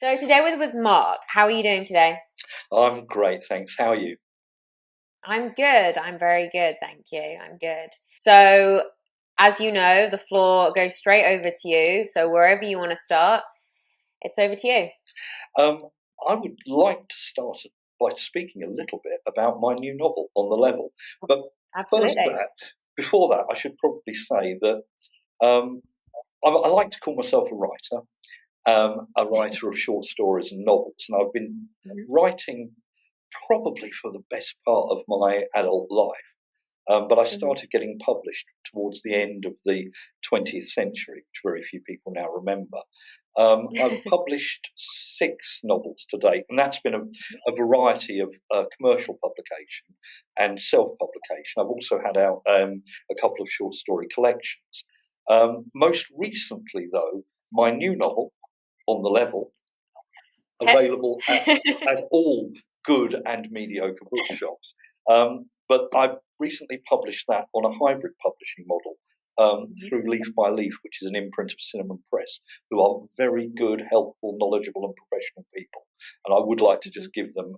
So today with Mark. How are you doing today? I'm great, thanks. How are you? I'm good. I'm very good, thank you. I'm good. So, as you know, the floor goes straight over to you. So wherever you want to start, it's over to you. Um, I would like to start by speaking a little bit about my new novel, On the Level. But first, Absolutely. before that, I should probably say that um, I like to call myself a writer of short stories and novels, and I've been Mhm, writing probably for the best part of my adult life. But I mhm. started getting published towards the end of the 20th century, which very few people now remember. I've published six novels to date, and that's been a variety of commercial publication and self publication. I've also had out a couple of short story collections. Most recently, though, my new novel, On the Level, available at all good and mediocre bookshops. But I recently published that on a hybrid publishing model through Leaf by Leaf, which is an imprint of Cinnamon Press, who are very good, helpful, knowledgeable, and professional people. And I would like to just give them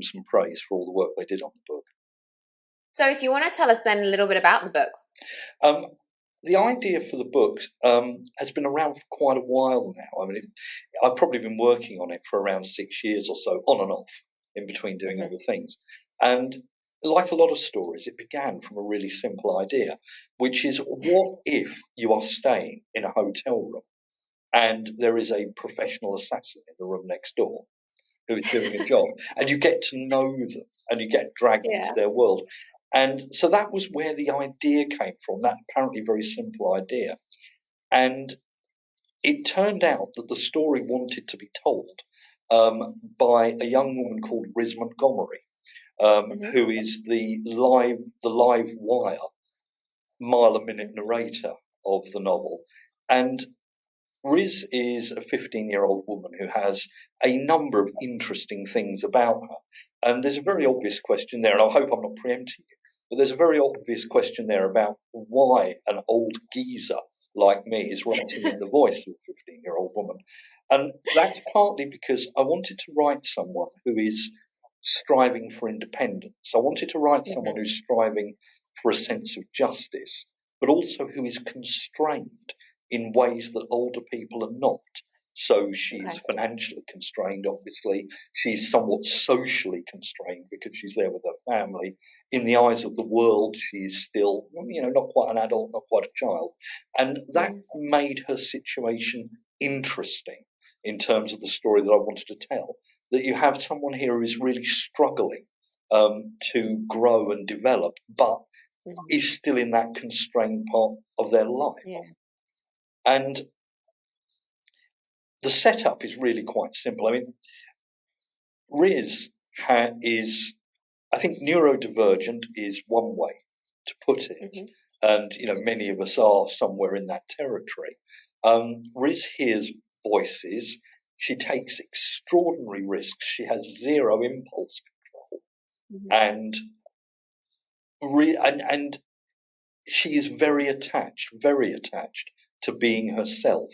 some praise for all the work they did on the book. So if you want to tell us then a little bit about the book. Um, the idea for the book has been around for quite a while now. I mean, I've probably been working on it for around 6 years or so, on and off, in between doing Mhm, other things. And like a lot of stories, it began from a really simple idea, which is what if you are staying in a hotel room and there is a professional assassin in the room next door who is doing a job, and you get to know them and you get dragged into Yeah. their world. And so that was where the idea came from, that apparently very simple idea. And it turned out that the story wanted to be told by a young woman called Riz Montgomery, Hmm. who is the live wire mile a minute narrator of the novel. And Riz is a 15-year-old woman who has a number of interesting things about her. And there's a very Hmm. obvious question there, and I hope I'm not preempting you, but there's a very obvious question there about why an old geezer like me is writing in the voice of a 15-year-old woman. And that's partly because I wanted to write someone who is striving for independence. I wanted to write someone Hmm. who's striving for a sense of justice, but also who is constrained in ways that older people are not. So she's Okay. financially constrained, obviously. She's somewhat socially constrained because she's there with her family. In the eyes of the world, she's still, not quite an adult, not quite a child. And that Mm. made her situation interesting in terms of the story that I wanted to tell. That you have someone here who is really struggling to grow and develop, but Mhm. is still in that constrained part of their life. Yeah. And the setup is really quite simple. I mean, Riz is, I think, neurodivergent is one way to put it, Hmm. and many of us are somewhere in that territory. Riz hears voices. She takes extraordinary risks. She has zero impulse control, Hmm. and and she is very attached to being herself.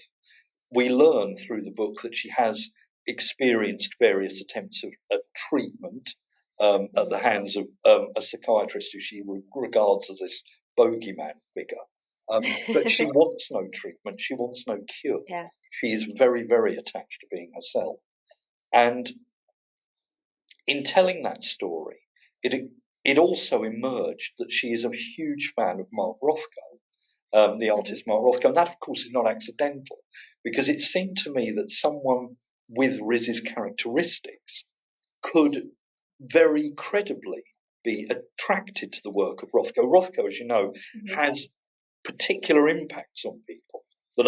We learn through the book that she has experienced various attempts at treatment at the Hmm. hands of a psychiatrist who she regards as this bogeyman figure. But she wants no treatment, she wants no cure. Yeah. She is very, very attached to being herself. And in telling that story, it, it also emerged that she is a huge fan of Mark Rothko, the Hmm. artist Mark Rothko. And that, of course, is not accidental, because it seemed to me that someone with Riz's characteristics could very credibly be attracted to the work of Rothko. Rothko, as you know, Hmm. has particular impacts on people that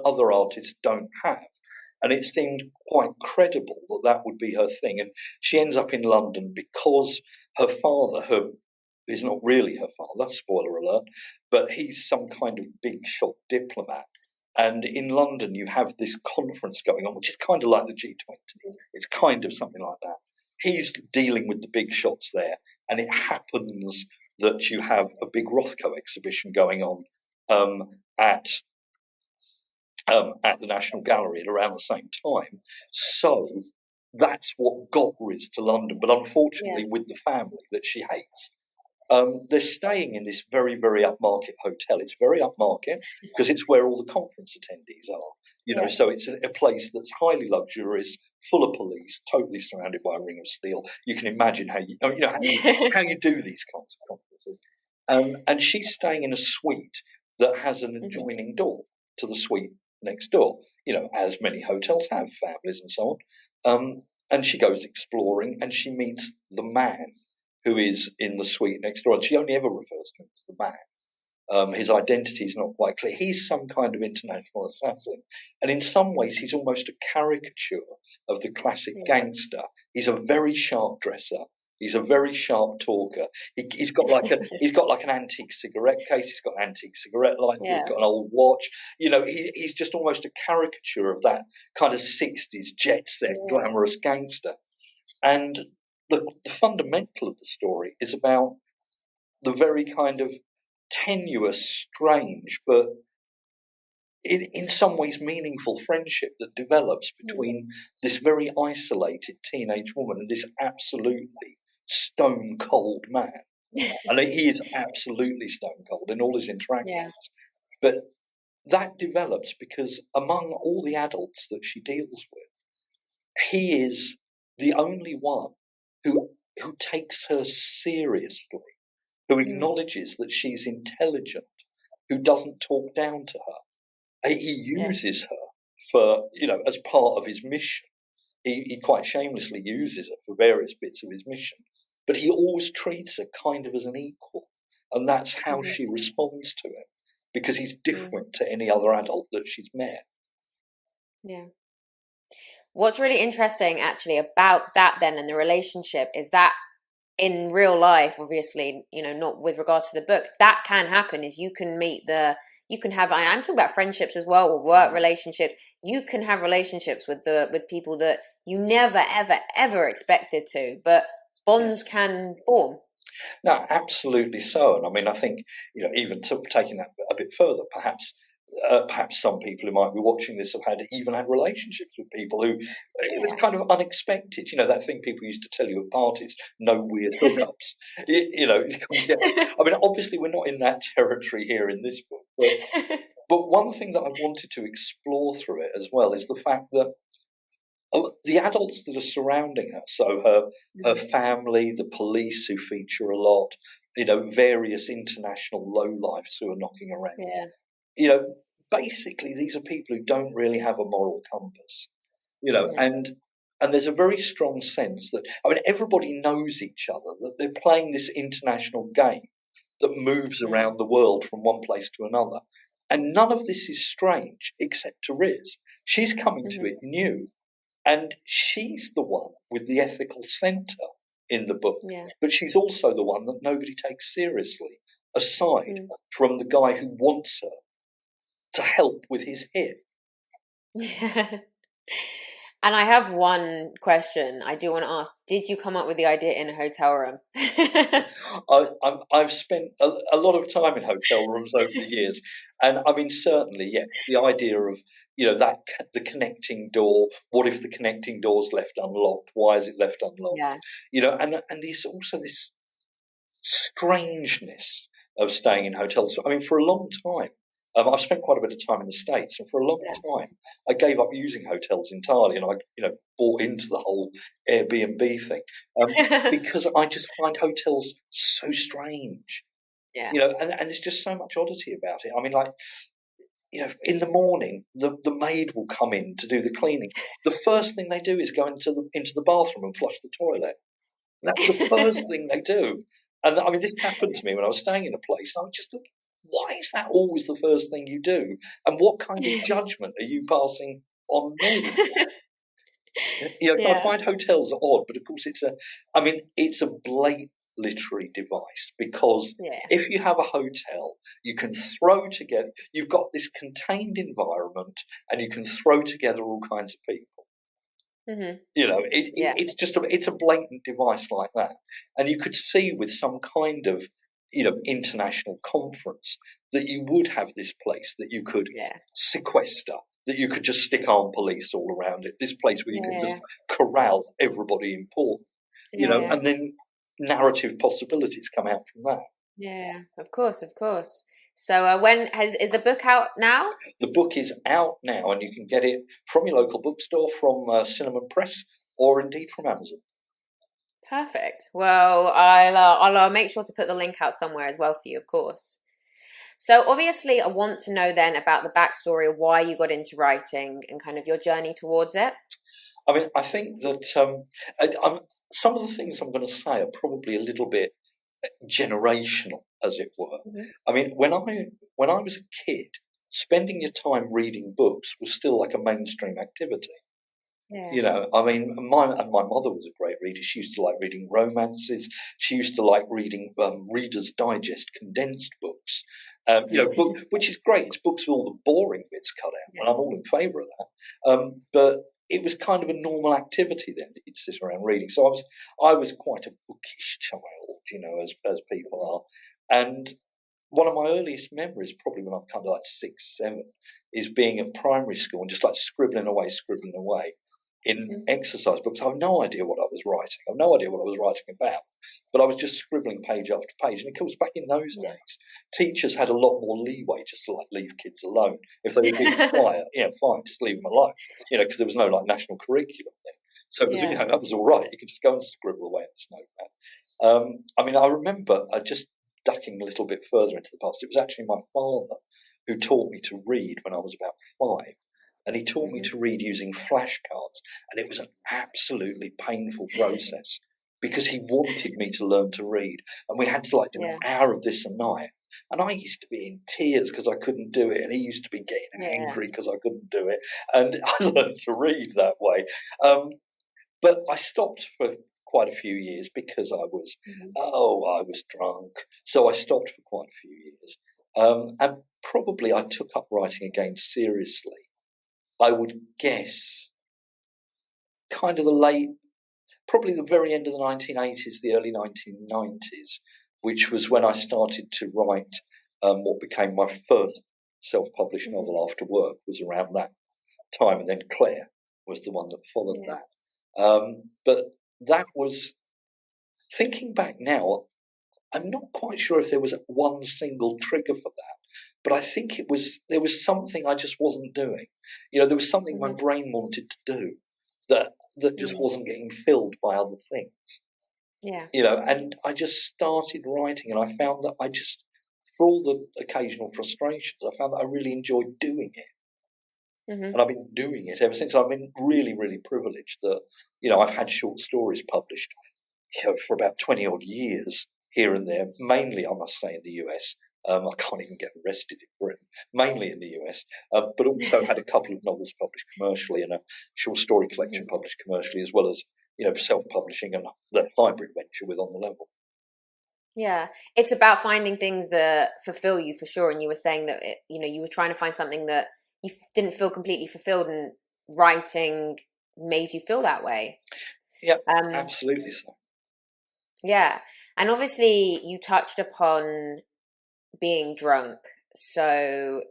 other artists don't have. And it seemed quite credible that that would be her thing. And she ends up in London because her is not really her father, spoiler alert, but he's some kind of big shot diplomat. And in London, you have this conference going on, which is kind of like the G20. It's kind of something like that. He's dealing with the big shots there, and it happens that you have a big Rothko exhibition going on at at the National Gallery at around the same time. So that's what got Riz to London. But unfortunately, with the family that she hates, they're staying in this very, very upmarket hotel. It's very upmarket because it's where all the conference attendees are. So it's a place that's highly luxurious, full of police, totally surrounded by a ring of steel. You can imagine how how you do these kinds of conferences. And she's staying in a suite that has an adjoining door to the suite next door. As many hotels have, families and so on. And she goes exploring, and she meets the man who is in the suite next door. And she only ever refers to him as the man. His identity is not quite clear. He's some kind of international assassin. And in some ways, he's almost a caricature of the classic gangster. He's a very sharp dresser. He's a very sharp talker. He's got like an antique cigarette case. He's got an antique cigarette lighter. He's got an old watch. He's just almost a caricature of that kind of 60s jet set glamorous gangster. And the fundamental of the story is about the very kind of tenuous, strange, but in some ways meaningful friendship that develops between this very isolated teenage woman and this absolutely stone cold man. And he is absolutely stone cold in all his interactions. But that develops because among all the adults that she deals with, he is the only one who takes her seriously, who acknowledges that she's intelligent, who doesn't talk down to her. He uses her for, as part of his mission. He quite shamelessly uses her for various bits of his mission, but he always treats her kind of as an equal. And that's how she responds to him, because he's different to any other adult that she's met. Yeah. What's really interesting actually about that then and the relationship is that in real life, obviously, not with regards to the book, that can happen is you can have, I'm talking about friendships as well, or work relationships. You can have relationships with people that you never, ever, ever expected to, but bonds can form. No, absolutely so. And I mean, I think, even taking that a bit further, perhaps some people who might be watching this have even had relationships with people who it was kind of unexpected. That thing people used to tell you at parties, no weird hookups. I mean, obviously we're not in that territory here in this book, but one thing that I wanted to explore through it as well is the fact that the adults that are surrounding her, so her family, the police who feature a lot, various international lowlifes who are knocking around. Basically these are people who don't really have a moral compass, and there's a very strong sense that, I mean, everybody knows each other, that they're playing this international game that moves around the world from one place to another. And none of this is strange except to Riz. She's coming to it new. And she's the one with the ethical centre in the book, but she's also the one that nobody takes seriously, aside from the guy who wants her to help with his hit. Yeah. And I have one question I do want to ask. Did you come up with the idea in a hotel room? I've spent a lot of time in hotel rooms over the years. And I mean, certainly, yes, the idea of, the connecting door. What if the connecting door's left unlocked? Why is it left unlocked? And there's also this strangeness of staying in hotels. I mean, for a long time, I've spent quite a bit of time in the States, and for a long time, I gave up using hotels entirely, and I, bought into the whole Airbnb thing because I just find hotels so strange. And there's just so much oddity about it. I mean, like, in the morning, the maid will come in to do the cleaning. The first thing they do is go into the bathroom and flush the toilet. That's the first thing they do. And I mean, this happened to me when I was staying in a place. I was just thinking, why is that always the first thing you do? And what kind of judgment are you passing on me? I find hotels are odd, but of course it's a blatant literary device, because if you have a hotel, you can throw together, you've got this contained environment, and you can throw together all kinds of people. It's just it's a blatant device like that. And you could see with some kind of international conference that you would have this place that you could sequester that you could just stick armed police all around it. This place where you can just corral everybody important, and then narrative possibilities come out from that. Yeah, of course, of course. So is the book out now? The book is out now, and you can get it from your local bookstore, from Cinnamon Press, or indeed from Amazon. Perfect. Well, I'll make sure to put the link out somewhere as well for you, of course. So obviously, I want to know then about the backstory of why you got into writing and kind of your journey towards it. I mean, I think that some of the things I'm going to say are probably a little bit generational, as it were. Mm-hmm. I mean, when I was a kid, spending your time reading books was still like a mainstream activity. Yeah. I mean, my mother was a great reader. She used to like reading romances. She used to like reading Reader's Digest condensed books. Which is great. It's books with all the boring bits cut out, and I'm all in favour of that. But it was kind of a normal activity then that you'd sit around reading. So I was quite a bookish child, as people are. And one of my earliest memories, probably when I'm kind of like 6, 7, is being at primary school and just like scribbling away in exercise books. I have no idea what I was writing. I have no idea what I was writing about, but I was just scribbling page after page. And of course, back in those days, teachers had a lot more leeway just to like leave kids alone. If they were being quiet, fine, just leave them alone. Because there was no like national curriculum then. So it was, that was all right. You could just go and scribble away in the notepad. I mean, I remember just ducking a little bit further into the past. It was actually my father who taught me to read when I was about 5. And he taught me to read using flashcards. And it was an absolutely painful process because he wanted me to learn to read. And we had to like do an hour of this a night. And I used to be in tears because I couldn't do it. And he used to be getting angry because I couldn't do it. And I learned to read that way. But I stopped for quite a few years because I was drunk. So I stopped for quite a few years. And probably I took up writing again seriously, I would guess, kind of probably the very end of the 1980s, the early 1990s, which was when I started to write what became my first self-published novel after work, was around that time. And then Claire was the one that followed that. But that was, thinking back now, I'm not quite sure if there was one single trigger for that. But I think there was something I just wasn't doing. There was something my brain wanted to do that just wasn't getting filled by other things. Yeah. And I just started writing, and I found that for all the occasional frustrations, I found that I really enjoyed doing it. And I've been doing it ever since. I've been really, really privileged that, I've had short stories published, for about 20 odd years here and there, mainly, I must say, in the US. I can't even get arrested in Britain, mainly in the US, but also had a couple of novels published commercially and a short story collection published commercially, as well as, self-publishing and the hybrid venture with On the Level. Yeah, it's about finding things that fulfill you for sure. And you were saying that, you were trying to find something that you didn't feel completely fulfilled, and writing made you feel that way. Yeah, absolutely so. Yeah. And obviously you touched upon being drunk. So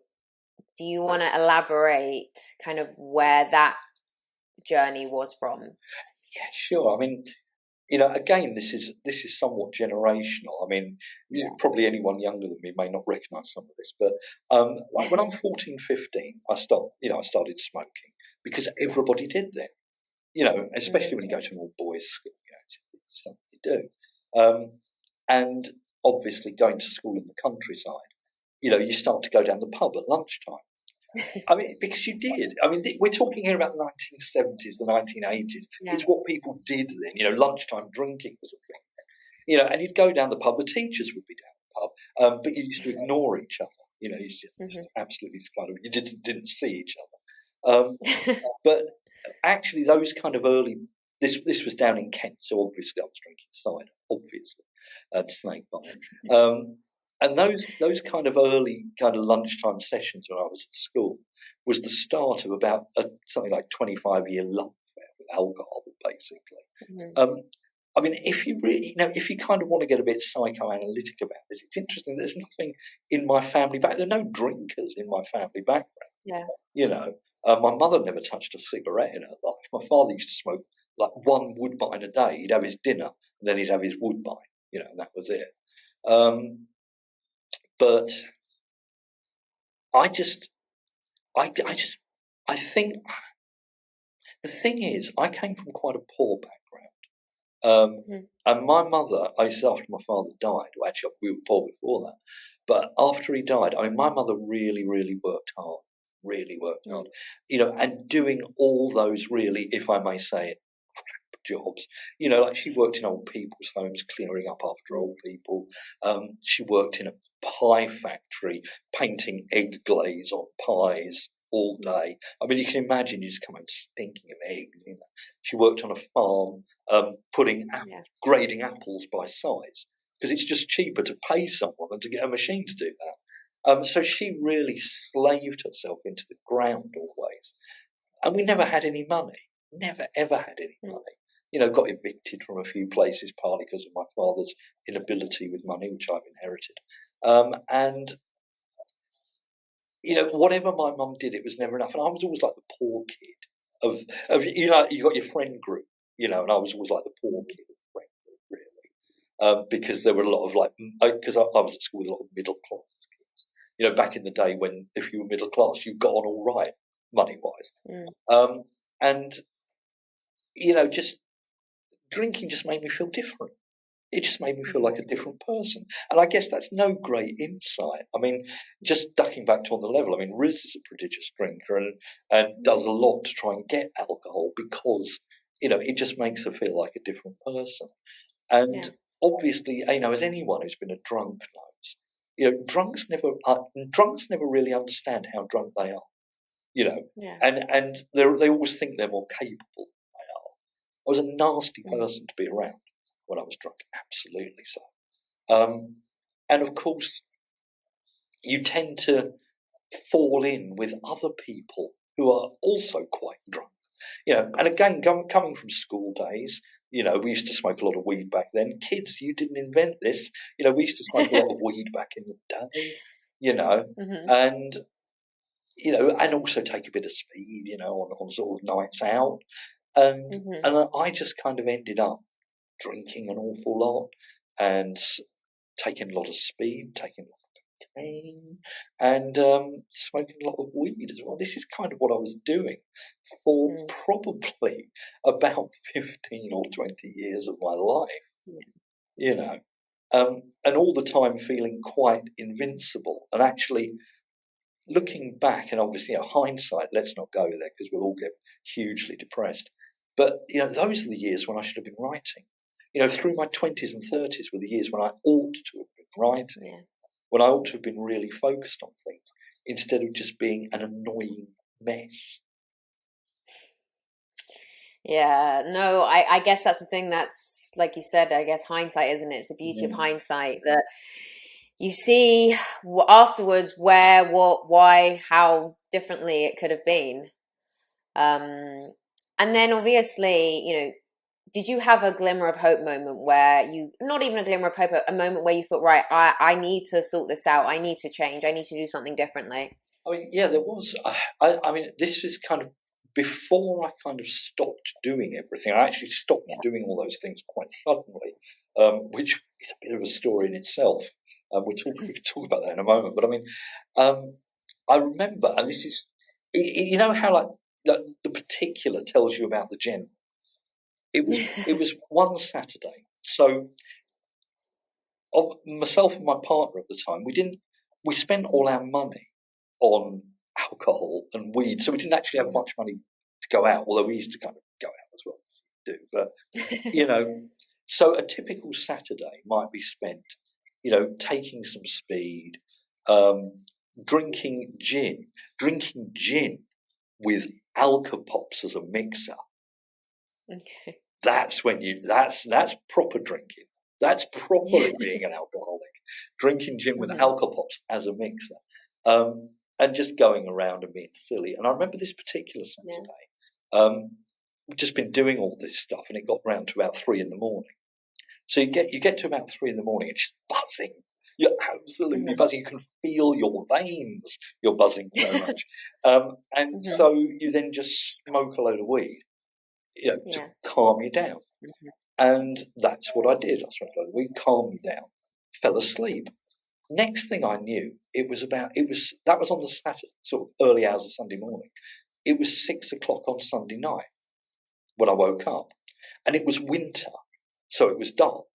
do you want to elaborate kind of where that journey was from? Yeah, sure. I mean, again, this is somewhat generational. I mean, probably anyone younger than me may not recognise some of this, but like when I'm 14, 15, I started smoking because everybody did then. Especially when you go to an all boys school, it's something you do. And obviously, going to school in the countryside, you start to go down the pub at lunchtime. I mean, because you did. I mean, we're talking here about the 1970s, the 1980s. Yeah. It's what people did then. Lunchtime drinking was a thing. And you'd go down the pub. The teachers would be down the pub, but you used to ignore each other. You used to absolutely kind of, you didn't see each other. But actually, those kind of early. This was down in Kent, so obviously I was drinking cider, obviously, the Snake Barn. And those kind of early kind of lunchtime sessions when I was at school was the start of about something like 25-year love affair with alcohol, basically. I mean, if you really, if you kind of want to get a bit psychoanalytic about this, it's interesting. There's nothing in my family background. There are no drinkers in my family background. Yeah. You know, my mother never touched a cigarette in her life. My father used to smoke like one woodbine a day. He'd have his dinner and then he'd have his woodbine, and that was it. But I just, I think the thing is, I came from quite a poor background. And my mother, after my father died, well, actually, we were poor before that, but after he died, I mean, my mother really, really worked hard, and doing all those really, if I may say it, jobs. Like she worked in old people's homes, clearing up after old people. She worked in a pie factory, painting egg glaze on pies all day. I mean, you can imagine you just come home stinking of eggs. She worked on a farm, grading apples by size because it's just cheaper to pay someone than to get a machine to do that. So she really slaved herself into the ground always. And we never had any money. Never, ever had any money. Got evicted from a few places, partly because of my father's inability with money, which I've inherited. And whatever my mum did, it was never enough. And I was always like the poor kid you got your friend group, and I was always like the poor kid of the friend group, really. Because there were a lot of because I was at school with a lot of middle class kids. Back in the day when if you were middle class, you got on all right money wise. And just drinking just made me feel different. It just made me feel like a different person. And I guess that's no great insight. I mean, just ducking back to on the level, I mean, Riz is a prodigious drinker and does a lot to try and get alcohol because, it just makes her feel like a different person. And obviously, as anyone who's been a drunk knows, drunks never really understand how drunk they are, and they always think they're more capable than they are. I was a nasty person to be around when I was drunk, absolutely so. And of course, you tend to fall in with other people who are also quite drunk. And again, coming from school days, we used to smoke a lot of weed back then. Kids, you didn't invent this. We used to smoke a lot of weed back in the day, and and also take a bit of speed, on sort of nights out. And I just kind of ended up drinking an awful lot and taking a lot of speed, taking a lot of cocaine, and smoking a lot of weed as well. This is kind of what I was doing for probably about 15 or 20 years of my life, and all the time feeling quite invincible. And actually, looking back, and obviously, hindsight, let's not go there because we'll all get hugely depressed. But, those are the years when I should have been writing. Through my 20s and 30s were the years when I ought to have been writing, when I ought to have been really focused on things instead of just being an annoying mess. Yeah, no, I guess that's the thing that's, like you said, I guess hindsight, isn't it? It's the beauty of hindsight that you see afterwards where, what, why, how differently it could have been. And then obviously, did you have a glimmer of hope moment where not even a glimmer of hope, a moment where you thought, right, I need to sort this out. I need to change. I need to do something differently. I mean, yeah, there was. I mean, this was kind of before I kind of stopped doing everything. I actually stopped doing all those things quite suddenly, which is a bit of a story in itself. We can talk about that in a moment. But I mean, I remember, and this is, how like the particular tells you about the general. It was one Saturday. So, of myself and my partner at the time, we spent all our money on alcohol and weed, so we didn't actually have much money to go out. Although we used to kind of go out as well, but so a typical Saturday might be spent, taking some speed, drinking gin with Alka-Pops as a mixer. Okay. That's when that's proper drinking. That's properly being an alcoholic. Drinking gin with Alka-Pops as a mixer. And just going around and being silly. And I remember this particular Saturday, we've just been doing all this stuff, and it got round to about 3 a.m. So you get to about 3 a.m, it's buzzing, You're absolutely buzzing. You can feel your veins. You're buzzing so much. And so you then just smoke a load of weed, to Yeah. calm you down. And that's what I did. I smoked a load of weed, calmed me down, fell asleep. Next thing I knew, that was on the Saturday, sort of early hours of Sunday morning. It was 6 o'clock on Sunday night when I woke up, and it was winter, so it was dark.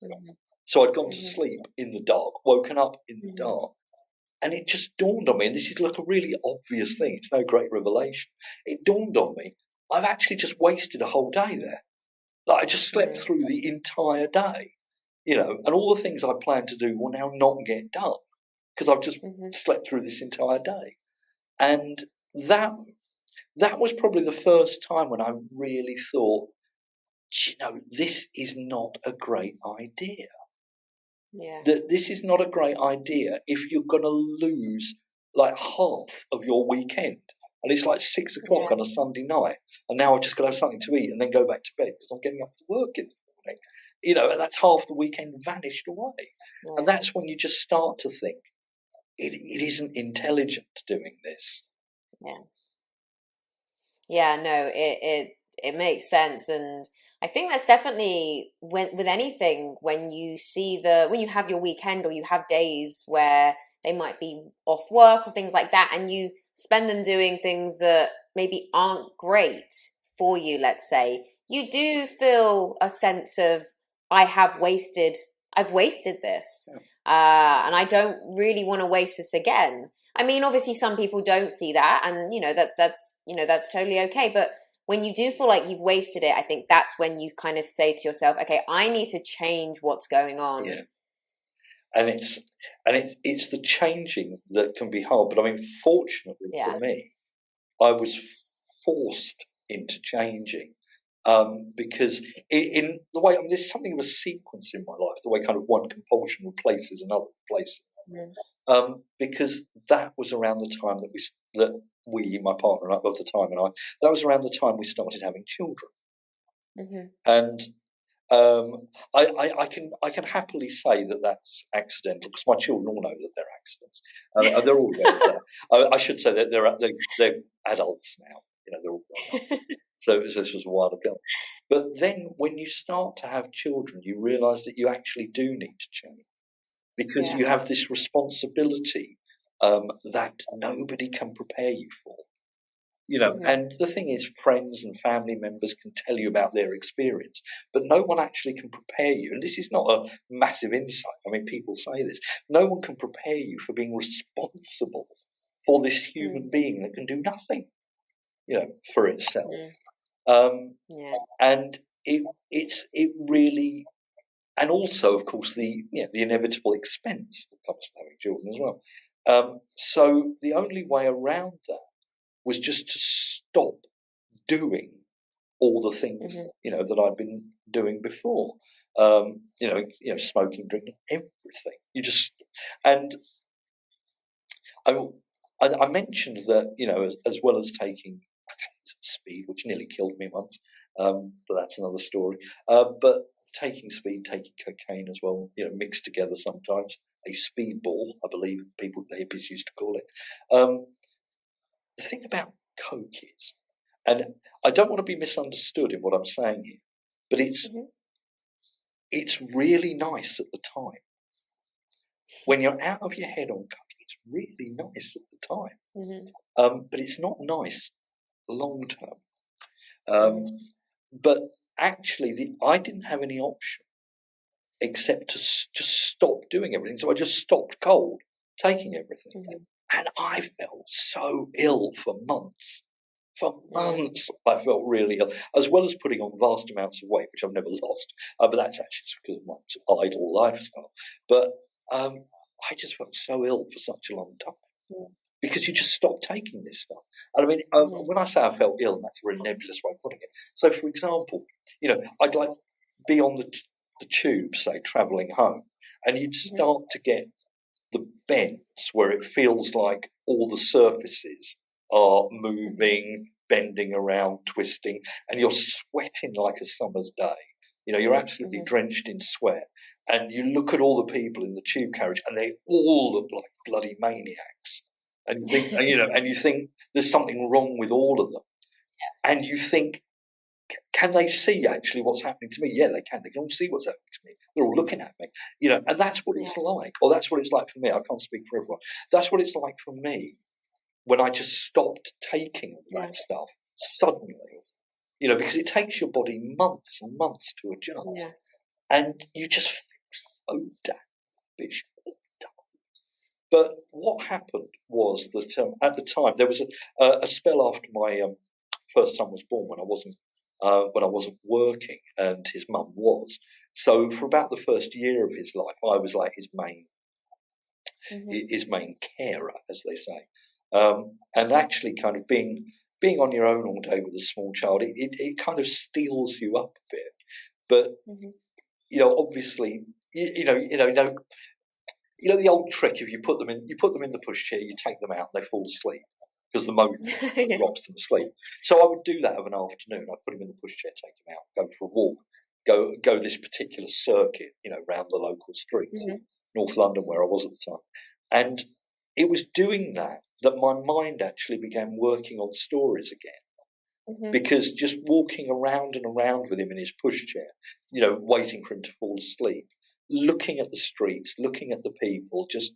So I'd gone to sleep in the dark, woken up in the dark, and it just dawned on me, and this is like a really obvious thing, it's no great revelation. It dawned on me, I've actually just wasted a whole day there. Like I just slept through the entire day, and all the things I planned to do will now not get done because I've just slept through this entire day. And that was probably the first time when I really thought, this is not a great idea. Yeah. This is not a great idea if you're going to lose like half of your weekend. And it's like 6 o'clock on a Sunday night, and now I've just got to have something to eat and then go back to bed because I'm getting up to work in the morning. And that's half the weekend vanished away. Yeah. And that's when you just start to think, it isn't intelligent doing this. Yeah. Yeah, no, it makes sense, and I think that's definitely with anything when you when you have your weekend or you have days where they might be off work or things like that, and you spend them doing things that maybe aren't great for you, let's say, you do feel a sense of I've wasted this, and I don't really want to waste this again. I mean, obviously, some people don't see that, and that's totally okay. But when you do feel like you've wasted it, I think that's when you kind of say to yourself, "Okay, I need to change what's going on." Yeah, and it's the changing that can be hard. But I mean, fortunately for me, I was forced into changing because in the way, there's something of a sequence in my life, the way kind of one compulsion replaces another, because that was around the time my partner of the time and I, that was around the time we started having children. And I can happily say that that's accidental because my children all know that they're accidents. They're all aware of that. I should say that they're adults now. They're all grown up. So this was a while ago. But then when you start to have children, you realise that you actually do need to change because you have this responsibility that nobody can prepare you for. And the thing is, friends and family members can tell you about their experience, but no one actually can prepare you. And this is not a massive insight. I mean, people say this. No one can prepare you for being responsible for this human being that can do nothing, for itself. And it really, and also, of course, the inevitable expense that comes from having children as well. So the only way around that was just to stop doing all the things that I'd been doing before. Smoking, drinking, everything. And I mentioned that as well as taking speed, which nearly killed me once, but that's another story. But taking speed, taking cocaine as well, mixed together sometimes. A speedball, I believe the hippies used to call it. The thing about coke is, and I don't want to be misunderstood in what I'm saying here, but it's really nice at the time. When you're out of your head on coke, it's really nice at the time. But it's not nice long term. But actually, I didn't have any option except to just stop doing everything. So I just stopped cold taking everything. And I felt so ill for months. For months, I felt really ill, as well as putting on vast amounts of weight, which I've never lost. But that's actually just because of my idle lifestyle. But I just felt so ill for such a long time because you just stop taking this stuff. And I mean, when I say I felt ill, that's a really nebulous way of putting it. So, for example, I'd like be on the tube, say, travelling home, and you'd start to get the bends where it feels like all the surfaces are moving, bending around, twisting, and you're sweating like a summer's day. You're absolutely drenched in sweat, and you look at all the people in the tube carriage, and they all look like bloody maniacs. And you think, and you think there's something wrong with all of them. And you think, can they see actually what's happening to me? Yeah, they can. They can all see what's happening to me. They're all looking at me, and that's what it's like, or that's what it's like for me. I can't speak for everyone. That's what it's like for me when I just stopped taking all that stuff suddenly, because it takes your body months and months to adjust, and you just feel so damn rubbish. But what happened was that at the time there was a spell after my first son was born when I wasn't working, and his mum was. So for about the first year of his life, I was like his main carer, as they say. And actually, kind of being on your own all day with a small child, it kind of steals you up a bit. But obviously, the old trick, if you put them in the pushchair, you take them out, and they fall asleep because the motor rocks them asleep. So I would do that of an afternoon. I'd put him in the pushchair, take him out, go for a walk, go this particular circuit, around the local streets, North London, where I was at the time. And it was doing that my mind actually began working on stories again. Because just walking around and around with him in his pushchair, waiting for him to fall asleep, looking at the streets, looking at the people, just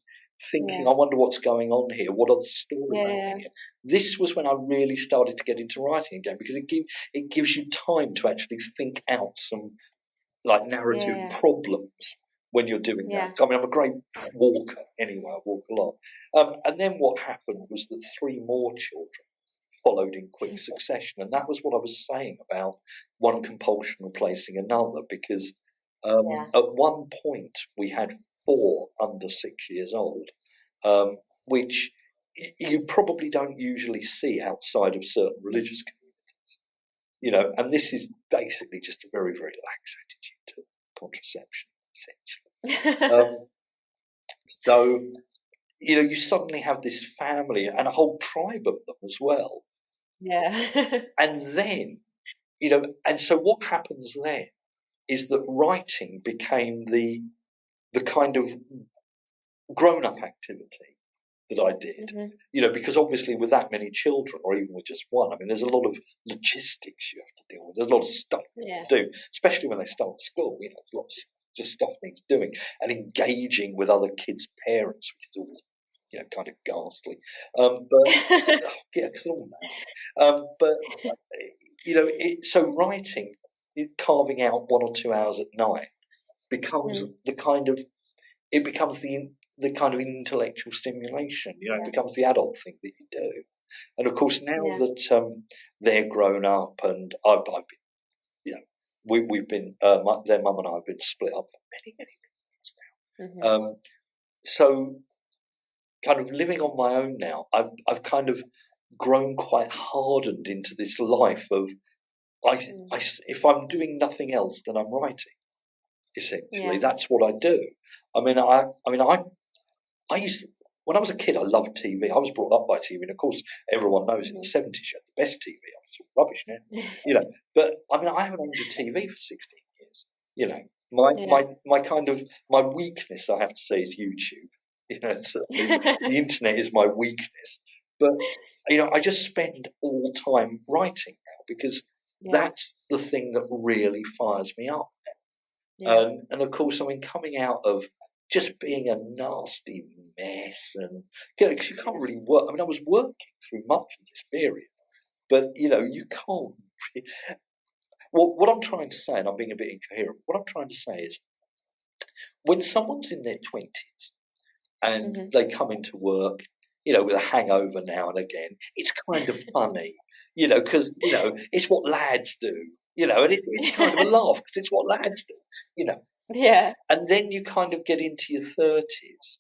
thinking, I wonder what's going on here. What are the stories happening here? This was when I really started to get into writing again, because it gives you time to actually think out some like narrative problems when you're doing that. I mean, I'm a great walker anyway. I walk a lot. And then what happened was that 3 more children followed in quick succession, and that was what I was saying about one compulsion replacing another, because at one point we had 4 under 6 years old, which you probably don't usually see outside of certain religious communities, and this is basically just a very, very lax attitude to contraception, essentially. So you suddenly have this family and a whole tribe of them as well. And then, and so what happens then is that writing became the kind of grown-up activity that I did, because obviously with that many children, or even with just one, I mean, there's a lot of logistics you have to deal with. There's a lot of stuff you have to do, especially when they start school. There's a lot of just stuff needs doing, and engaging with other kids' parents, which is always kind of ghastly. But so writing, carving out 1 or 2 hours at night becomes the kind of intellectual stimulation. It becomes the adult thing that you do. And of course, now that they're grown up, and I've been, we've been, their mum and I have been split up for many, many years now. So, kind of living on my own now, I've kind of grown quite hardened into this life of, if I'm doing nothing else, then I'm writing. Essentially, that's what I do. I mean, I used to, when I was a kid, I loved TV. I was brought up by TV, and of course, everyone knows in the 70s you had the best TV. I was rubbish now, But I mean, I haven't owned a TV for 16 years. My weakness, I have to say, is YouTube. The internet is my weakness. But I just spend all time writing now, because that's the thing that really fires me up. And of course, I mean, coming out of just being a nasty mess, and because you can't really work. I mean, I was working through much of this period, but you can't. What I'm trying to say, and I'm being a bit incoherent, what I'm trying to say is, when someone's in their 20s and they come into work, with a hangover now and again, it's kind of funny, because it's what lads do. And it's kind of a laugh, because it's what lads do, And then you kind of get into your 30s,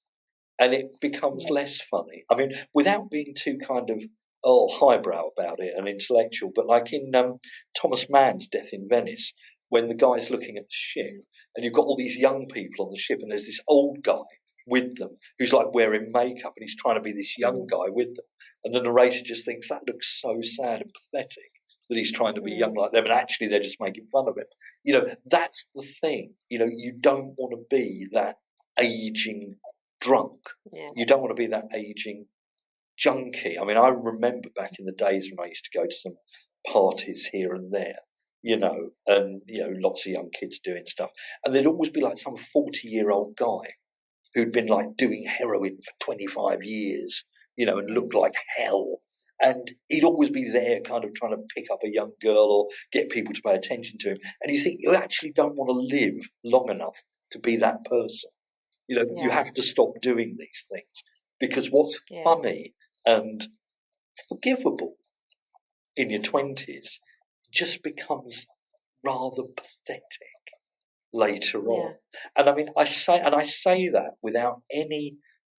and it becomes less funny. I mean, without being too kind of highbrow about it and intellectual, but like in Thomas Mann's Death in Venice, when the guy's looking at the ship, and you've got all these young people on the ship, and there's this old guy with them who's like wearing makeup, and he's trying to be this young guy with them, and the narrator just thinks that looks so sad and pathetic. that he's trying to be young like them, and actually they're just making fun of him. You know, that's the thing. You know, you don't want to be that aging drunk. Yeah. You don't want to be that aging junkie. I mean, I remember back in the days when I used to go to some parties here and there, you know, and, you know, lots of young kids doing stuff. And there'd always be like some 40-year-old guy who'd been like doing heroin for 25 years, you know, and looked like hell. And he'd always be there kind of trying to pick up a young girl or get people to pay attention to him. And you think you actually don't want to live long enough to be that person. You know, you have to stop doing these things, because what's funny and forgivable in your 20s just becomes rather pathetic later on. And I mean, I say that without any,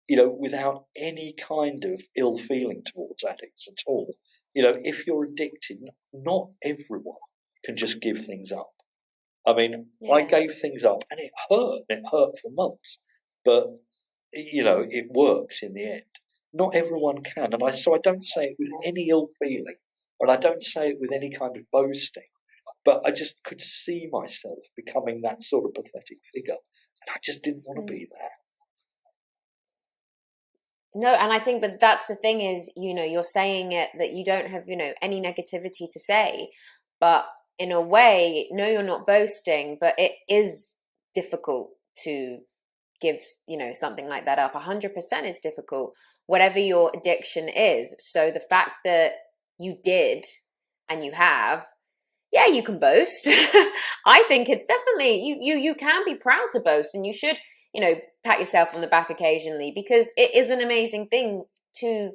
you know, without any kind of ill feeling towards addicts at all. You know, if you're addicted, not everyone can just give things up. I mean, I gave things up and it hurt. It hurt for months, but you know, it worked in the end. Not everyone can, and so I don't say it with any ill feeling, and I don't say it with any kind of boasting. But I just could see myself becoming that sort of pathetic figure, and I just didn't want to be that. No, and I think, but that's the thing is, you know, you're saying it that you don't have, you know, any negativity to say, but in a way, no, you're not boasting, but it is difficult to give, you know, something like that up. 100% is difficult, whatever your addiction is. So the fact that you did and you have, yeah, you can boast. I think it's definitely, you can be proud to boast, and you should, you know, pat yourself on the back occasionally, because it is an amazing thing to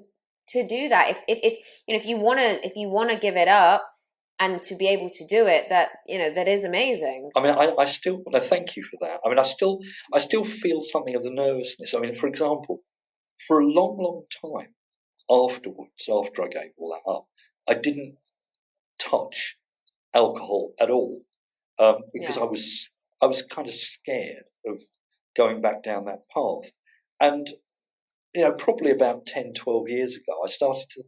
do that. If you know, if you want to give it up and to be able to do it, that, you know, that is amazing. I mean, I still want to thank you for that. I mean, I still feel something of the nervousness. I mean, for example, for a long time afterwards, after I gave all that up, I didn't touch alcohol at all, because I was kind of scared of going back down that path. And you know, probably about 10, 12 years ago, I started to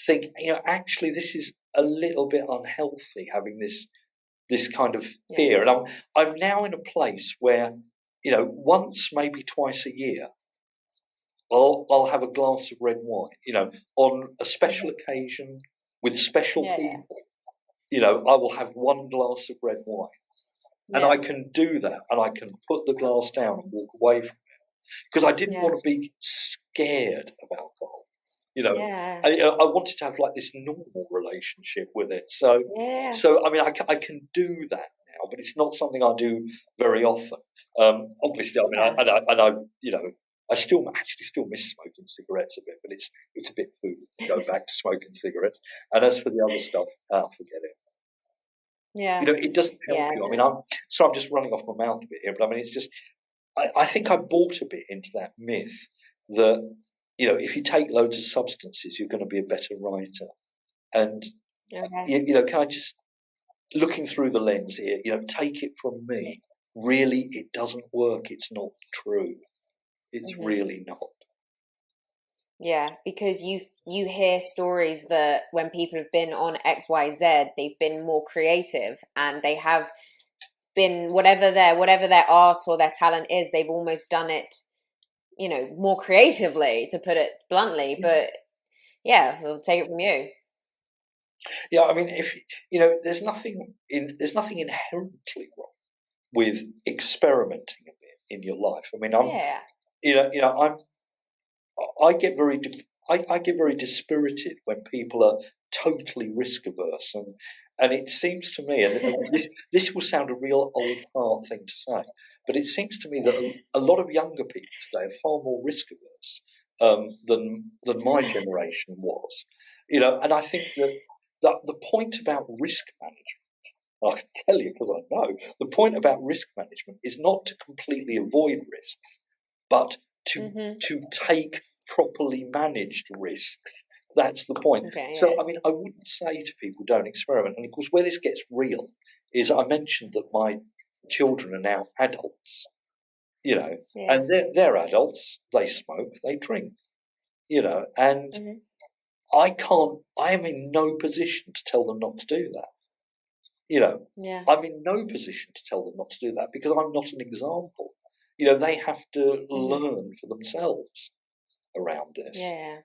think, you know, actually this is a little bit unhealthy, having this kind of fear. And I'm now in a place where, you know, once, maybe twice a year, I'll have a glass of red wine, you know, on a special occasion with special people. You know, I will have one glass of red wine, and I can do that, and I can put the glass down and walk away from it, because I didn't want to be scared of alcohol. You know, I wanted to have like this normal relationship with it. So I mean, I can do that now, but it's not something I do very often. Obviously, I mean, I you know, I actually still miss smoking cigarettes a bit, but it's a bit foolish to go back to smoking cigarettes. And as for the other stuff, forget it. Yeah. You know, it doesn't help you. I mean, I'm just running off my mouth a bit here, but I mean, it's just, I think I bought a bit into that myth that, you know, if you take loads of substances, you're going to be a better writer. And, you know, can I just, looking through the lens here, you know, take it from me, really, it doesn't work. It's not true. It's really not. Yeah, because you hear stories that when people have been on XYZ, they've been more creative, and they have been, whatever their art or their talent is, they've almost done it, you know, more creatively, to put it bluntly. But yeah, we'll take it from you. Yeah, I mean, if you know, there's nothing inherently wrong with experimenting a bit in your life. I mean, I get very dispirited when people are totally risk averse, and it seems to me, and this will sound a real old fart thing to say, but it seems to me that a lot of younger people today are far more risk averse than my generation was, you know. And I think that the point about risk management, I can tell you because I know, the point about risk management is not to completely avoid risks, but to take properly managed risks. That's the point. So, I mean, I wouldn't say to people, don't experiment. And of course, where this gets real is, I mentioned that my children are now adults, you know, and they're adults, they smoke, they drink, you know, and I am in no position to tell them not to do that. Yeah. I'm in no position to tell them not to do that because I'm not an example. They have to learn for themselves around this. Yeah.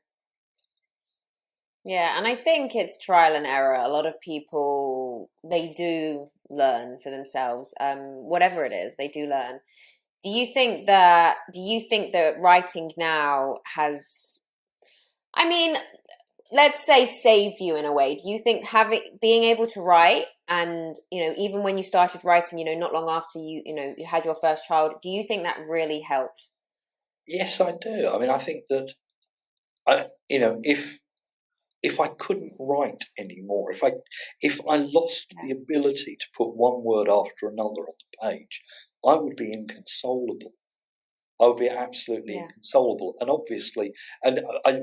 Yeah, and I think it's trial and error. A lot of people, they do learn for themselves. Whatever it is, they do learn. Do you think that writing now has, I mean, let's say saved you in a way? Do you think being able to write and, even when you started writing, not long after you had your first child, do you think that really helped? Yes, I do. I mean, I think that if I couldn't write anymore, if I lost Yeah. the ability to put one word after another on the page, I would be inconsolable. I would be absolutely Yeah. inconsolable. And obviously,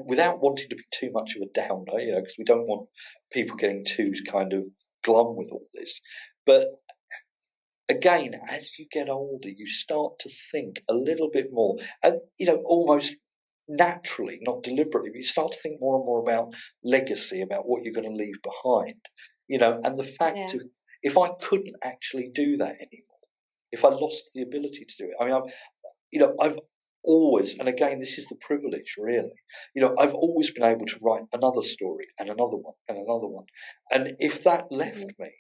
without wanting to be too much of a downer, because we don't want people getting too kind of glum with all this. But again, as you get older, you start to think a little bit more, and almost naturally, not deliberately, but you start to think more and more about legacy, about what you're going to leave behind. And the fact Yeah. of, if I couldn't actually do that anymore, if I lost the ability to do it, I mean, I've always, and again, this is the privilege, really. I've always been able to write another story and another one and another one, and if that left Mhm. me,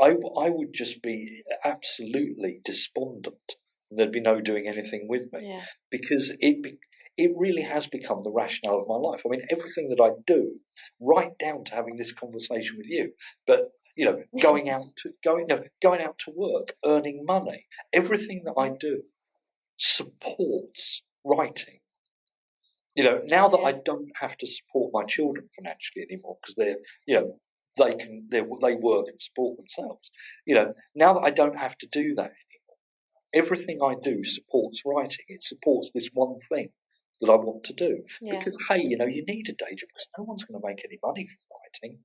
I would just be absolutely despondent. There'd be no doing anything with me Yeah. because it really has become the rationale of my life. I mean, everything that I do, right down to having this conversation with you, but going out to work, earning money, everything that I Mhm. do supports writing. Now that I Yeah. don't have to support my children financially anymore because you know, they work and support themselves. Now that I don't have to do that anymore, everything I do supports writing. It supports this one thing that I want to do. Yeah. Because hey, you need a day job because no one's going to make any money from writing.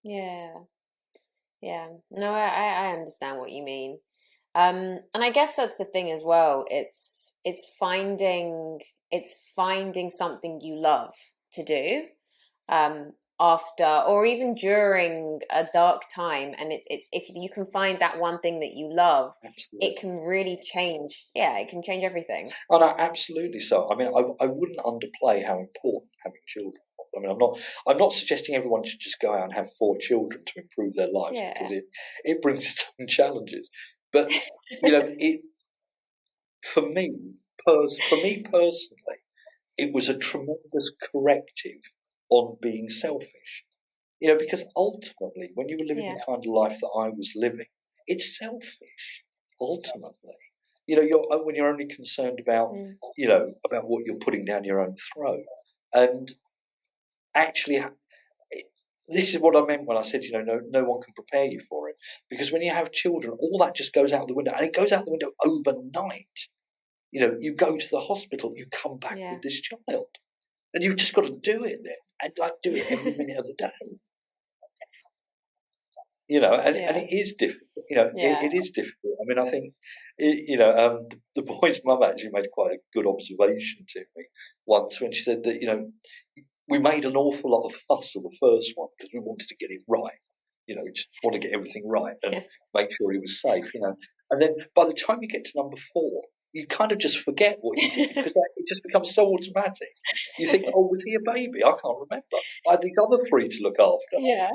Yeah. Yeah. No, I understand what you mean. And I guess that's the thing as well. It's finding something you love to do, um, after or even during a dark time, and it's if you can find that one thing that you love, it Absolutely. can really change. Yeah, it can change everything. Oh, no, absolutely so. I mean, I wouldn't underplay how important having children. I mean, I'm not suggesting everyone should just go out and have 4 children to improve their lives because Yeah. it brings its own challenges. But it for me for me personally, it was a tremendous corrective on being selfish. Because ultimately, when you were living Yeah. the kind of life that I was living, it's selfish. Ultimately, when you're only concerned about Mm. about what you're putting down your own throat, and actually, this is what I meant when I said, no one can prepare you for it, because when you have children, all that just goes out the window, and it goes out the window overnight. You go to the hospital, you come back Yeah. with this child, and you've just got to do it then, and like do it every minute of the day. And Yeah. it is difficult. Yeah. It is difficult. I mean, I think, the boy's mum actually made quite a good observation to me once when she said that, we made an awful lot of fuss of the first one because we wanted to get it right. We just want to get everything right and make sure he was safe. And then by the time you get to number 4, you kind of just forget what you did because it just becomes so automatic. You think, oh, was he a baby? I can't remember. I had these other 3 to look after. Yeah.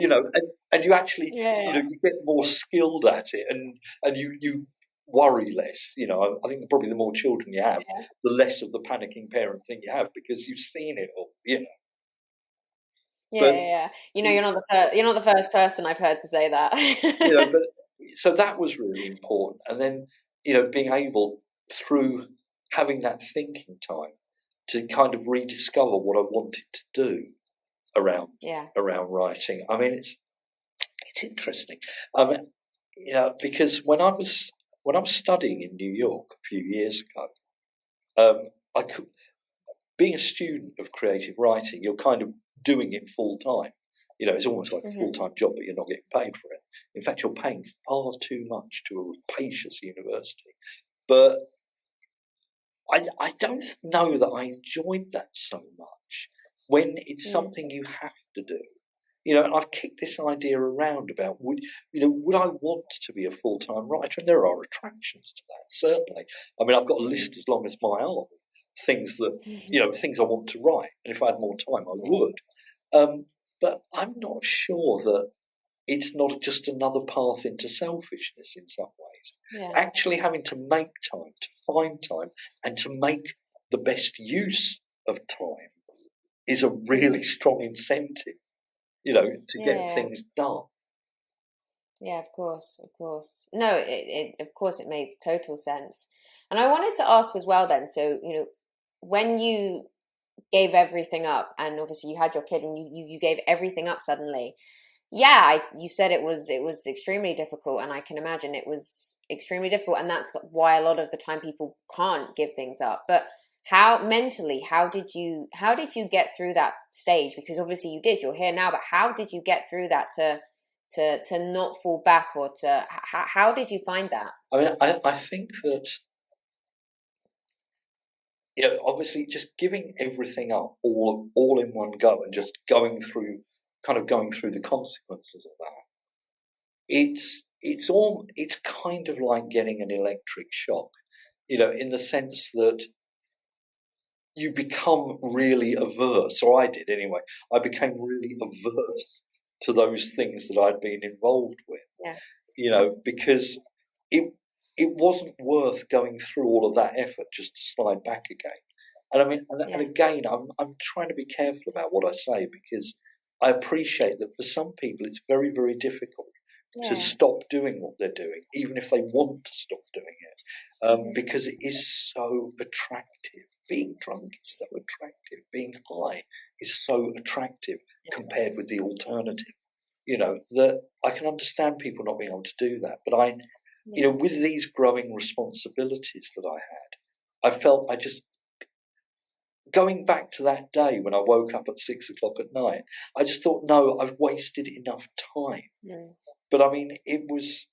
And you actually, Yeah. you get more skilled at it, and you worry less. I think probably the more children you have, the less of the panicking parent thing you have because you've seen it all. Yeah, But yeah, yeah. You're not the first person I've heard to say that. but so that was really important, and then being able through having that thinking time to kind of rediscover what I wanted to do around Yeah. around writing. I mean, it's interesting. I mean, because when I was studying in New York a few years ago, I could, being a student of creative writing, you're kind of doing it full time. It's almost like a full Hmm. time job, but you're not getting paid for it. In fact, you're paying far too much to a rapacious university. But I don't know that I enjoyed that so much. when it's something you have to do. And I've kicked this idea around about would I want to be a full-time writer? And there are attractions to that, certainly. I mean, I've got a list as long as my arm, things that things I want to write, and if I had more time, I would. But I'm not sure that it's not just another path into selfishness in some ways. Yeah. Actually having to make time, to find time, and to make the best use of time is a really strong incentive, to get things done. Yeah, of course, of course. No, of course it makes total sense. And I wanted to ask as well then, so, when you gave everything up and obviously you had your kid and you gave everything up suddenly, you said it was extremely difficult, and I can imagine it was extremely difficult, and that's why a lot of the time people can't give things up. But how did you get through that stage? Because obviously you did, you're here now, but how did you get through that to not fall back, or how did you find that? I mean, I think that obviously just giving everything up all in one go and just going through the consequences of that. It's kind of like getting an electric shock, in the sense that you become really averse, or I did anyway. I became really averse to those things that I'd been involved with. Yeah. Because it wasn't worth going through all of that effort just to slide back again. And I mean, and again, I'm trying to be careful about what I say, because I appreciate that for some people it's very, very difficult to stop doing what they're doing, even if they want to stop doing it, because it is so attractive. Being drunk is so attractive. Being high is so attractive compared with the alternative. That I can understand people not being able to do that, but with these growing responsibilities that I felt going back to that day when I woke up at 6 o'clock at night, I just thought, no, I've wasted enough time. But I mean, it was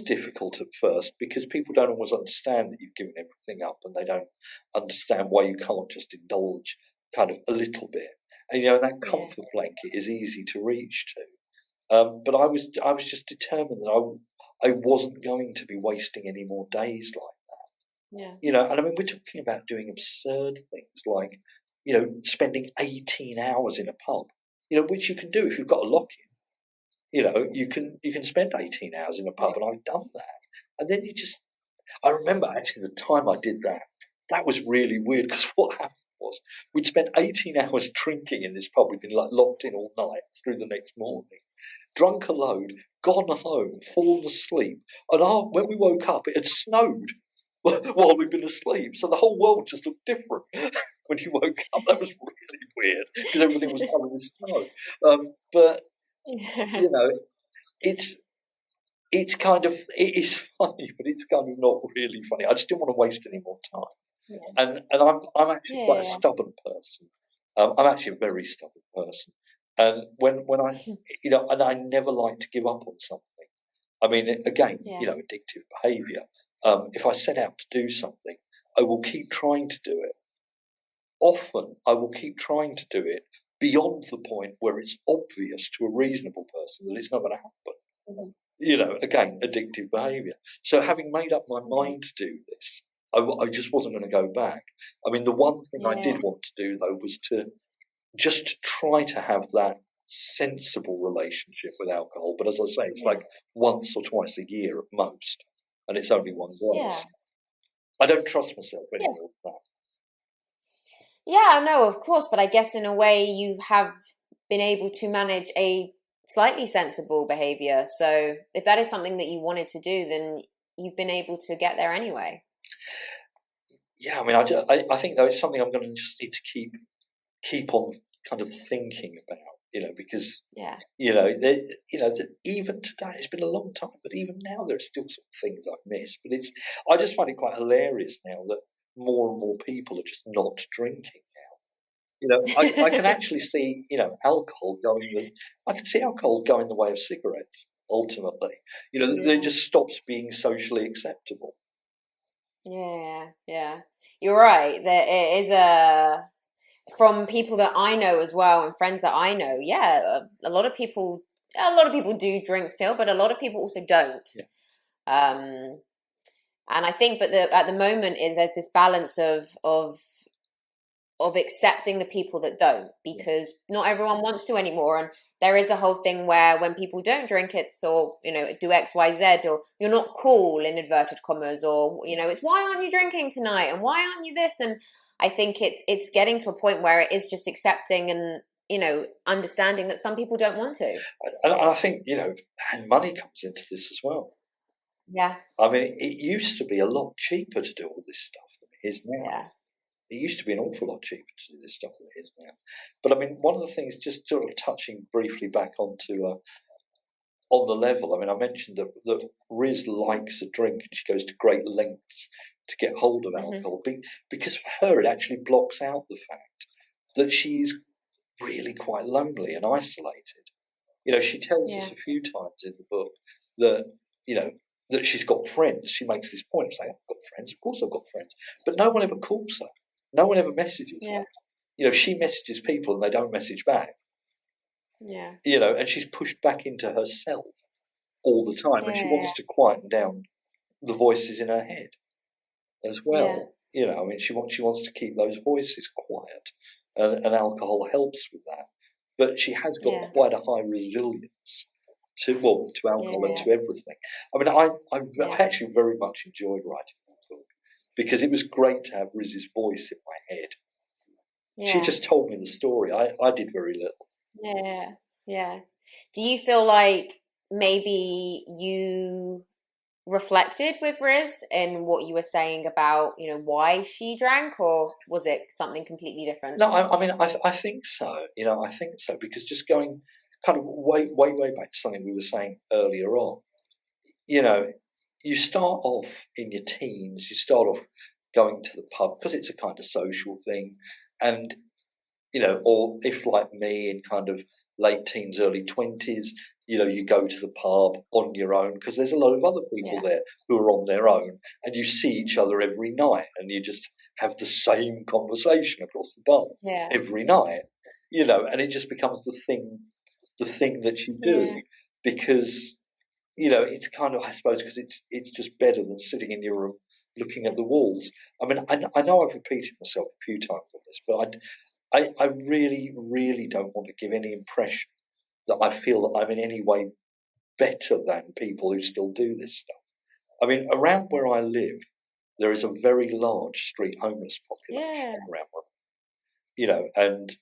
difficult at first, because people don't always understand that you've given everything up, and they don't understand why you can't just indulge kind of a little bit. And that comfort blanket is easy to reach to. But I was just determined that I wasn't going to be wasting any more days like that. And I mean, we're talking about doing absurd things like, spending 18 hours in a pub, which you can do if you've got a lock-in. You can spend 18 hours in a pub, and I've done that. And then I remember actually the time I did that, that was really weird, because what happened was we'd spent 18 hours drinking in this pub. We'd been locked in all night through the next morning, drunk a load, gone home, fallen asleep. And when we woke up, it had snowed while we'd been asleep. So the whole world just looked different when you woke up. That was really weird, because everything was covered with snow. But it's kind of, it is funny, but it's kind of not really funny. I just didn't want to waste any more time. And I'm actually quite a stubborn person. I'm actually a very stubborn person. And when I, and I never like to give up on something. I mean, again, addictive behaviour. If I set out to do something, I will keep trying to do it. Often I will keep trying to do it beyond the point where it's obvious to a reasonable person that it's not going to happen. Again, addictive behaviour. So having made up my mind to do this, I just wasn't going to go back. I mean, the one thing I did want to do, though, was to try to have that sensible relationship with alcohol. But as I say, it's like once or twice a year at most, and it's only one glass. I don't trust myself anymore with that. Yeah, no, of course, but I guess in a way you have been able to manage a slightly sensible behavior. So if that is something that you wanted to do, then you've been able to get there anyway. Yeah, I mean, I think though it's something I'm going to just need to keep on kind of thinking about, because even today, it's been a long time, but even now there are still some things I've missed. But I just find it quite hilarious now that more and more people are just not drinking now. I can actually see, alcohol I can see alcohol going the way of cigarettes. Ultimately, it just stops being socially acceptable. Yeah, you're right. There is a from people that I know as well and friends that I know, yeah, a lot of people do drink still, but a lot of people also don't. Yeah. Um, and I think, but at the moment, there's this balance of accepting the people that don't, because not everyone wants to anymore. And there is a whole thing where when people don't drink, it's, or, do XYZ, or you're not cool in inverted commas, or, it's, why aren't you drinking tonight? And why aren't you this? And I think it's getting to a point where it is just accepting and, understanding that some people don't want to. And I think, and money comes into this as well. Yeah. I mean, it used to be a lot cheaper to do all this stuff than it is now. Yeah. It used to be an awful lot cheaper to do this stuff than it is now. But I mean, one of the things, just sort of touching briefly back onto on the level. I mean, I mentioned that Riz likes a drink and she goes to great lengths to get hold of alcohol, because for her it actually blocks out the fact that she's really quite lonely and isolated. She tells us a few times in the book that that she's got friends. She makes this point of saying, "I've got friends. Of course, I've got friends," but no one ever calls her. No one ever messages her. She messages people and they don't message back. Yeah. And she's pushed back into herself all the time, and she wants to quieten down the voices in her head as well. I mean, she wants to keep those voices quiet, and alcohol helps with that. But she has got quite a high resilience to alcohol and to everything. I mean, I actually very much enjoyed writing that book, because it was great to have Riz's voice in my head. She just told me the story. I did very little. Yeah. Do you feel like maybe you reflected with Riz in what you were saying about, why she drank, or was it something completely different? No, I mean, I think so. I think so, because just going kind of way back to something we were saying earlier on, you start off in your teens, you start off going to the pub because it's a kind of social thing, and or if like me in kind of late teens, early 20s, you go to the pub on your own because there's a lot of other people there who are on their own, and you see each other every night, and you just have the same conversation across the bar every night, and it just becomes the thing that you do, because it's kind of, I suppose, because it's just better than sitting in your room looking at the walls. I mean, I know I've repeated myself a few times on this, but I really, really don't want to give any impression that I feel that I'm in any way better than people who still do this stuff. I mean, around where I live, there is a very large street homeless population around where, and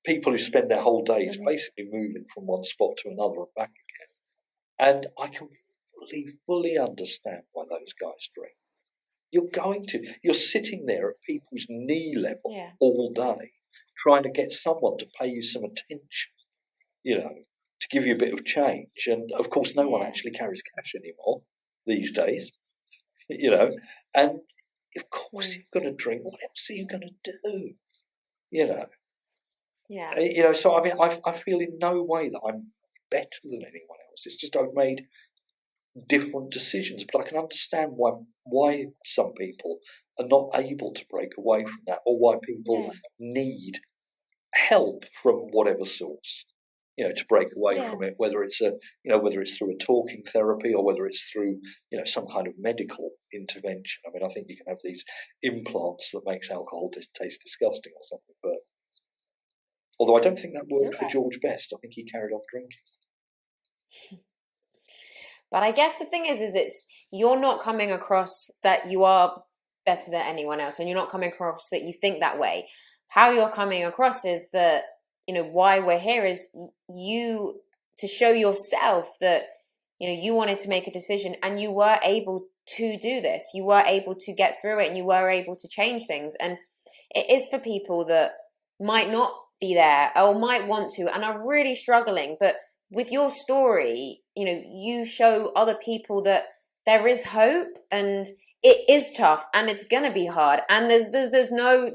people who spend their whole days basically moving from one spot to another and back again. And I can fully understand why those guys drink. You're sitting there at people's knee level all day, trying to get someone to pay you some attention, to give you a bit of change. And of course, no one actually carries cash anymore these days, and of course you've got to drink. What else are you going to do? So I mean, I feel in no way that I'm better than anyone else. It's just I've made different decisions, but I can understand why some people are not able to break away from that, or why people need help from whatever source, to break away from it, whether it's whether it's through a talking therapy, or whether it's through some kind of medical intervention. I mean, I think you can have these implants that makes alcohol taste disgusting or something, but although I don't think that worked for George Best, I think he carried on drinking. But I guess the thing is it's, you're not coming across that you are better than anyone else, and you're not coming across that you think that way. How you're coming across is that, why we're here is you to show yourself that, you wanted to make a decision and you were able to do this. You were able to get through it and you were able to change things. And it is for people that might not be there or might want to and are really struggling, but with your story, you show other people that there is hope, and it is tough and it's going to be hard. And there's no,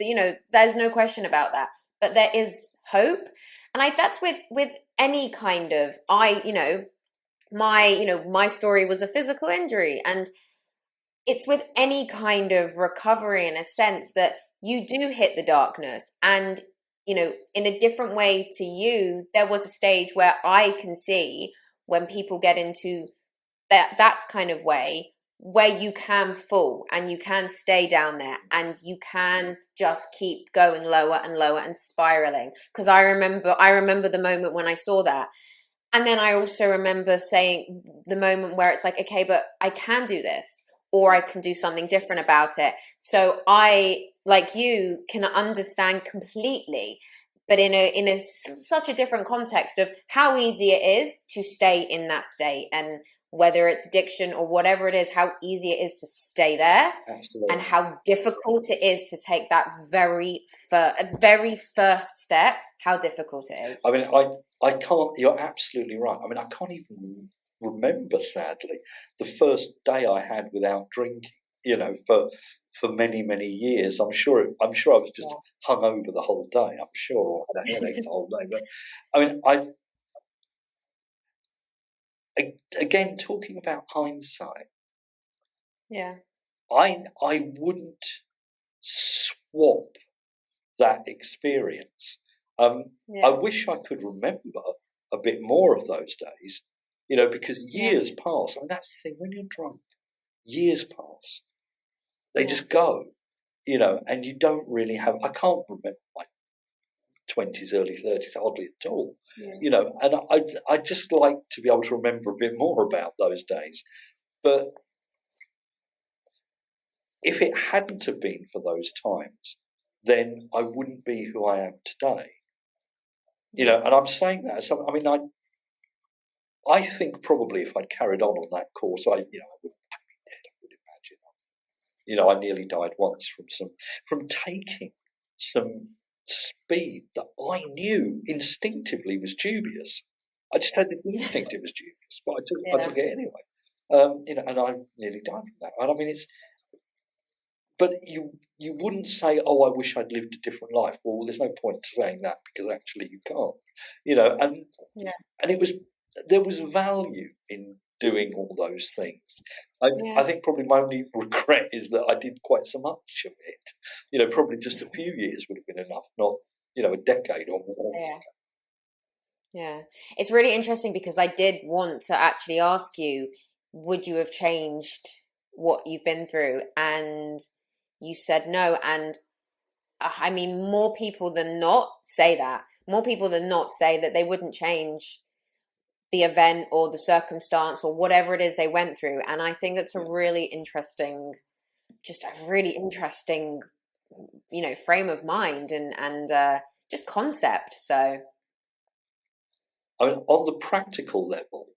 there's no question about that, but there is hope. And that's with any kind of, my story was a physical injury, and it's with any kind of recovery, in a sense that you do hit the darkness. And, you know, in a different way to you, there was a stage where I can see when people get into that kind of way, where you can fall and you can stay down there and you can just keep going lower and lower and spiraling. Because I remember the moment when I saw that. And then I also remember saying the moment where it's like, okay, but I can do this, or I can do something different about it. So I, like you, can understand completely, but in a such a different context of how easy it is to stay in that state, and whether it's addiction or whatever it is, how easy it is to stay there, and Absolutely. how difficult it is to take that very first step. How difficult it is. I mean, I can't. You're absolutely right. I mean, I can't even remember, sadly, the first day I had without drinking. You know, for many years. I'm sure I was just hung over the whole day. I'm sure, or had a headache the whole day. But I mean, again, talking about hindsight, Yeah. I wouldn't swap that experience. I Yeah. wish I could remember a bit more of those days, you know, because Yeah. years pass. I mean, that's the thing, when you're drunk, years pass. They Yeah. just go, you know, and you don't really have, I can't remember my 20s, early 30s, hardly at all, Yeah. you know, and I'd just like to be able to remember a bit more about those days. But if it hadn't have been for those times, then I wouldn't be who I am today. You Yeah. know, and I'm saying that. So, I mean, I think probably if I'd carried on that course, I wouldn't have been dead. I would imagine. You know, I nearly died once from taking some speed that I knew instinctively was dubious. I just had this instinct it was dubious, but I Yeah. took it anyway. You know, and I nearly died from that. And I mean, but you wouldn't say, "Oh, I wish I'd lived a different life." Well, there's no point saying that because actually you can't. You know, Yeah. and there was value in doing all those things. I Yeah. think probably my only regret is that I did quite so much of it. You know, probably just a few years would have been enough, not a decade or more. Yeah. Yeah. It's really interesting because I did want to actually ask you, would you have changed what you've been through? And you said no. And I mean, more people than not say that. More people than not say that they wouldn't change the event or the circumstance or whatever it is they went through. And I think that's a Yeah. really interesting, just a really interesting, frame of mind and just concept. So I mean, on the practical level,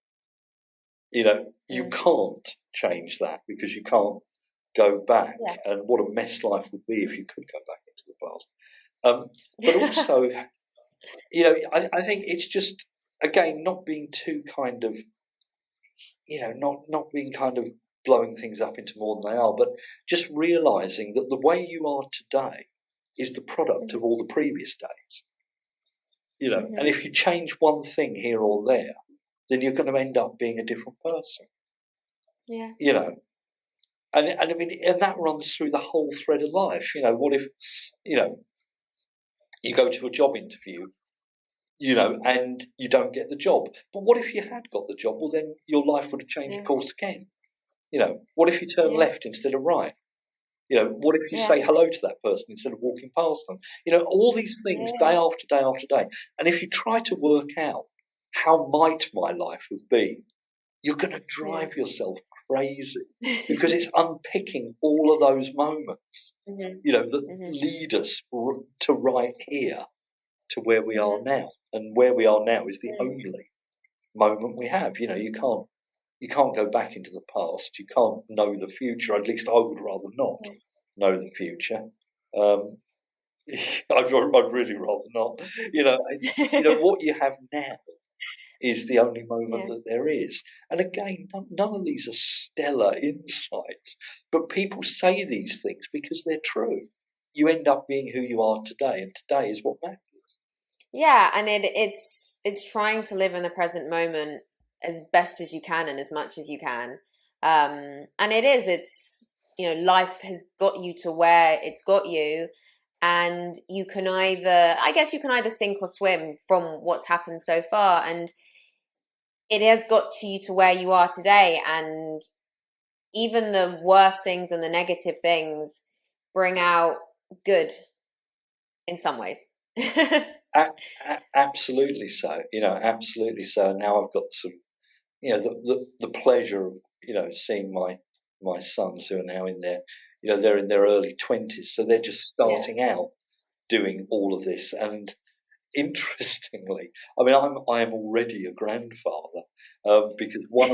you know, you mm, can't change that because you can't go back. yeah. And what a mess life would be if you could go back into the past. But also, you know, I think it's just again not being too kind of, you know, not being kind of blowing things up into more than they are, but just realizing that the way you are today is the product of Mhm, all the previous days. You know, and mhm. if you change one thing here or there, then you're going to end up being a different person. Yeah. You know, and I mean, and that runs through the whole thread of life. You know, what if, you know, you go to a job interview, you know, and you don't get the job, but what if you had got the job? Well, then your life would have changed Yeah. course again. You know, what if you turn Yeah. left instead of right? You know, what if you Yeah. say hello to that person instead of walking past them? You know, all these things Yeah. day after day after day. And if you try to work out how might my life have been, you're going to Yeah. drive yourself crazy because it's unpicking all of those moments, Mhm, you know, that mhm, lead us to right here to where we are mhm, now. And where we are now is the mhm. only moment we have. You know, you can't go back into the past. You can't know the future. At least I would rather not know the future. Um, I'd really rather not. You know what you have now is the only moment Yeah. that there is. And again, none of these are stellar insights, but people say these things because they're true. You end up being who you are today, and today is what matters. Yeah, and it's trying to live in the present moment as best as you can and as much as you can. And it's life has got you to where it's got you, and you can either sink or swim from what's happened so far, and it has got you to where you are today. And even the worst things and the negative things bring out good in some ways. Absolutely so. Absolutely so. Now I've got sort of, the pleasure of, seeing my sons who are now in their, they're in their early 20s, so they're just Yeah. starting out doing all of this. And interestingly, I mean, I am already a grandfather, because one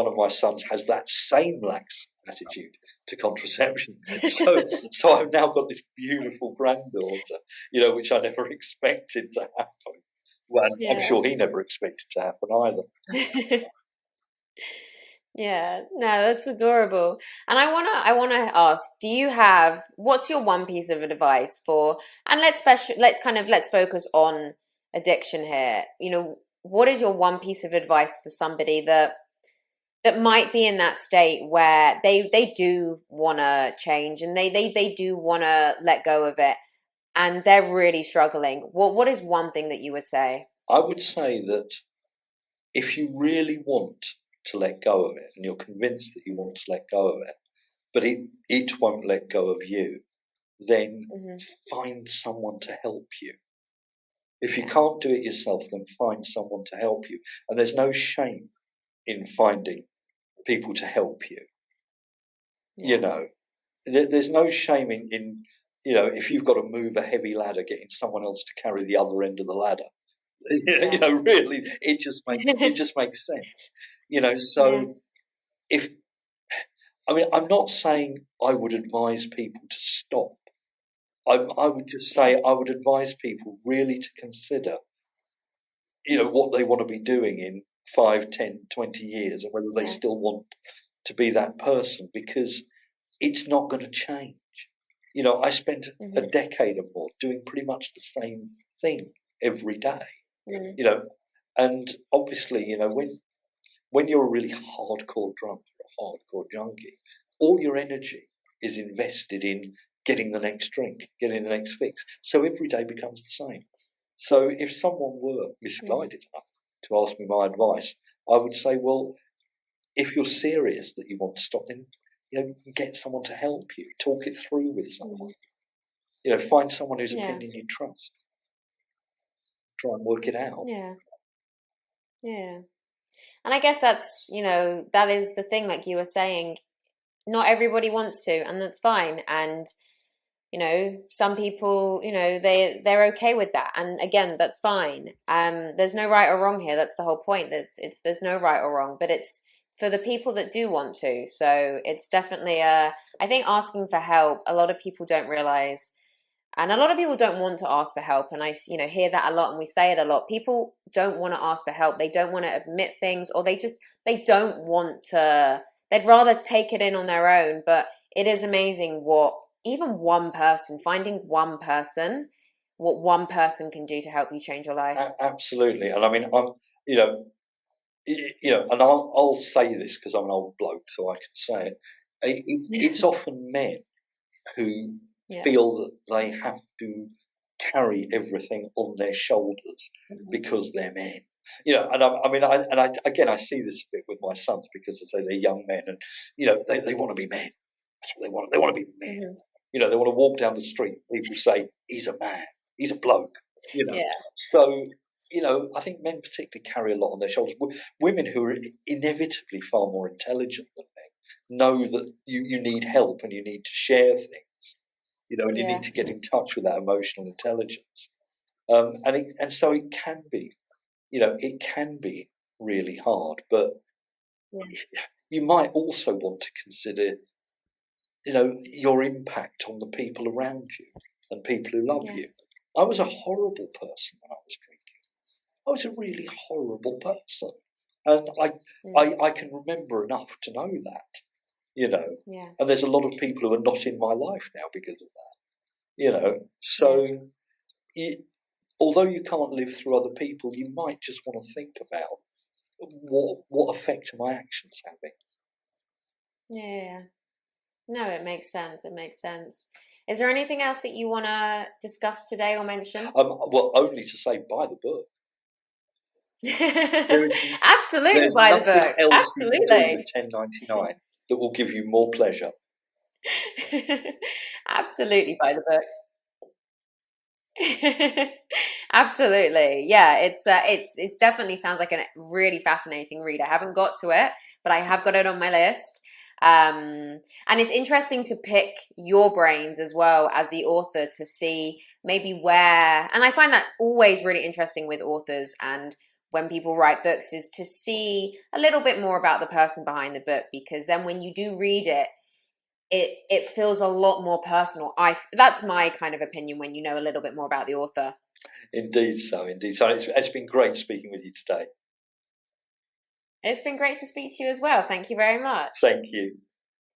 of my sons has that same lax attitude to contraception. So I've now got this beautiful granddaughter, which I never expected to happen. Well, I'm Yeah. sure he never expected to happen either. Yeah, no, that's adorable. And I wanna ask, what's your one piece of advice for, and let's focus on addiction here. What is your one piece of advice for somebody that might be in that state where they do want to change, and they do want to let go of it, and they're really struggling? What is one thing that you would say? I would say that if you really want to let go of it, and you're convinced that you want to let go of it, but it won't let go of you, then Hmm. find someone to help you. If you Yeah. can't do it yourself, then find someone to help you. And there's no shame in finding people to help you. You Yeah. know, there's no shame in, if you've got to move a heavy ladder, getting someone else to carry the other end of the ladder. Yeah. Really, it just makes sense. Yeah. So if I'm not saying I would advise people to stop. I would just Yeah. say I would advise people really to consider, what they want to be doing in 5, 10, 20 years, and whether they Yeah. still want to be that person, because it's not going to change. I spent a Hmm. decade or more doing pretty much the same thing every day, Mm. you know, and obviously, when you're a really hardcore drunk or a hardcore junkie, all your energy is invested in getting the next drink, getting the next fix. So every day becomes the same. So if someone were Mm. misguided enough to ask me my advice, I would say, well, if you're serious that you want to stop, then get someone to help you, talk it through with someone. Mm. Find someone whose Yeah. opinion you trust, try and work it out. Yeah. Yeah. And I guess that is the thing, like you were saying, not everybody wants to, and that's fine. And, some people, they're okay with that. And again, that's fine. There's no right or wrong here. That's the whole point. There's no right or wrong, but it's for the people that do want to. So it's definitely I think asking for help, a lot of people don't realize, and a lot of people don't want to ask for help. And I hear that a lot, and we say it a lot. People don't want to ask for help. They don't want to admit things, or they don't want to. They'd rather take it in on their own. But it is amazing what even finding one person, what one person can do to help you change your life. Absolutely. And I mean, you know, and I'll say this because I'm an old bloke, so I can say it. It's often men who Yeah. feel that they have to carry everything on their shoulders Mhm. because they're men. And again, I see this a bit with my sons, because I say they're young men, and they want to be men. That's what they want. They want to be men. Mhm. They want to walk down the street. People say he's a man. He's a bloke. You know. Yeah. So I think men particularly carry a lot on their shoulders. Women who are inevitably far more intelligent than men know that you need help, and you need to share things. And you need Yeah. to get in touch with that emotional intelligence. And so it can be really hard, but Yeah. you might also want to consider, your impact on the people around you and people who love Yeah. you. I was a horrible person when I was drinking. I was a really horrible person. And Mm. I can remember enough to know that, you know. Yeah. And there's a lot of people who are not in my life now because of that. Yeah. So it, although you can't live through other people, you might just want to think about what effect are my actions having. Yeah. No, it makes sense. It makes sense. Is there anything else that you want to discuss today or mention? Well, only to say buy the book. There is Absolutely there's buy the nothing book. else you can do Absolutely. with 10.99 that will give you more pleasure. Absolutely buy the book. Absolutely. Yeah, it's definitely sounds like a really fascinating read. I haven't got to it, but I have got it on my list. And it's interesting to pick your brains as well as the author to see maybe where, and I find that always really interesting with authors and when people write books is to see a little bit more about the person behind the book, because then when you do read it, it feels a lot more personal. That's my kind of opinion when you know a little bit more about the author. Indeed so, indeed so. It's been great speaking with you today. It's been great to speak to you as well. Thank you very much. Thank you.